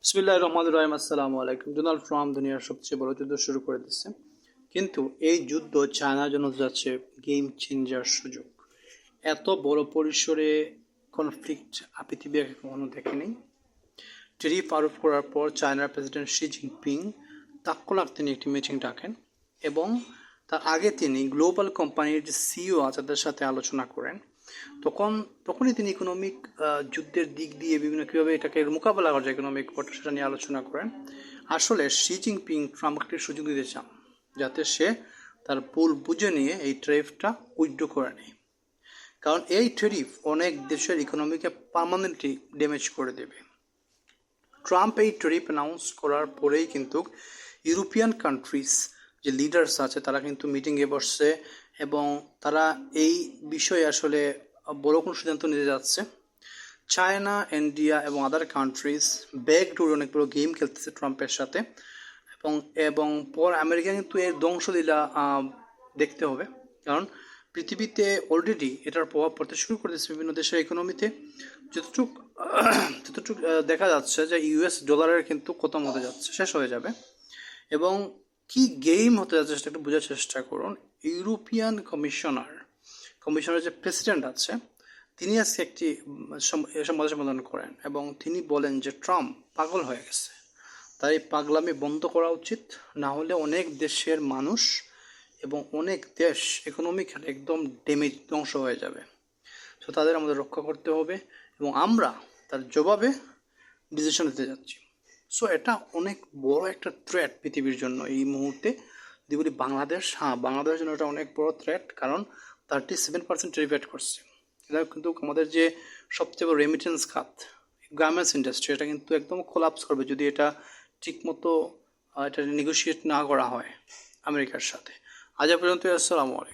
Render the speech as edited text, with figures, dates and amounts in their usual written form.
বিসমিল্লাহির রহমানির রহিম। আসসালামু আলাইকুম। ডোনাল্ড ট্রাম্প দুনিয়ার সবচেয়ে বড় যুদ্ধ শুরু করে দিচ্ছে, কিন্তু এই যুদ্ধ চায়নার জন্য যাচ্ছে গেম চেঞ্জার সুযোগ। এত বড় পরিসরে কনফ্লিক্ট পৃথিবী আগে কখনো দেখেনি। ট্যারিফ আরোপ করার পর চায়নার প্রেসিডেন্ট শি জিনপিং তৎক্ষণাৎ তিনি একটি মিটিং ডাকেন এবং তার আগে তিনি গ্লোবাল কোম্পানির যে সিইও আছে তাদের সাথে আলোচনা করেন। তখনই তিনি ইকোনমিক যুদ্ধের দিক দিয়ে বিভিন্ন কীভাবে এটাকে মোকাবেলা করা যায় ইকোনমিক সেটা নিয়ে আলোচনা করেন। আসলে শি জিনপিং ট্রাম্পকে সুযোগ দিতে চান যাতে সে তার ভুল বুঝে নিয়ে এই ট্যারিফটা উইথড্র করে নেয়, কারণ এই ট্যারিফ অনেক দেশের ইকোনমিকে পার্মানেন্টলি ড্যামেজ করে দেবে। ট্রাম্প এই ট্যারিফ অ্যানাউন্স করার পরেই কিন্তু ইউরোপিয়ান কান্ট্রিজ যে লিডার্স আছে তারা কিন্তু মিটিংয়ে বসছে এবং তারা এই বিষয়ে আসলে বড় কোনো সিদ্ধান্ত নিতে যাচ্ছে। চায়না, ইন্ডিয়া এবং আদার কান্ট্রিজ ব্যাকডোরে অনেক বড় গেম খেলতেছে ট্রাম্পের সাথে এবং এবং পর আমেরিকা কিন্তু এর ধ্বংসলীলা দেখতে হবে, কারণ পৃথিবীতে অলরেডি এটার প্রভাব পড়তে শুরু করেছে বিভিন্ন দেশের ইকোনমিতে। যতটুক দেখা যাচ্ছে যে ইউএস ডলারের কিন্তু খতম হতে যাচ্ছে, শেষ হয়ে যাবে। এবং কি গেম হতে যাচ্ছে সেটা একটু বোঝার চেষ্টা করুন। ইউরোপিয়ান কমিশনের যে প্রেসিডেন্ট আছে তিনি আজকে একটি সংবাদ সম্মেলন করেন এবং তিনি বলেন যে ট্রাম্প পাগল হয়ে গেছে, তাই পাগলামি বন্ধ করা উচিত, না হলে অনেক দেশের মানুষ এবং অনেক দেশ ইকোনমিক একদম ধ্বংস হয়ে যাবে। তো তাদের আমাদের রক্ষা করতে হবে এবং আমরা তার জবাবে ডিসিশন দিতে যাচ্ছি। সো এটা অনেক বড় একটা থ্রেট পৃথিবীর জন্য এই মুহূর্তে। যদি বলি বাংলাদেশ, বাংলাদেশের জন্য এটা অনেক বড় থ্রেট, কারণ 37% ট্যারিফ করছে। এটা কিন্তু আমাদের যে সবচেয়ে বড় রেমিটেন্স খাত গার্মেন্টস ইন্ডাস্ট্রি, এটা কিন্তু একদম কোলাপস করবে যদি এটা ঠিকমতো এটা নেগোশিয়েট না করা হয় আমেরিকার সাথে। আজ পর্যন্ত। আসসালামু আলাইকুম।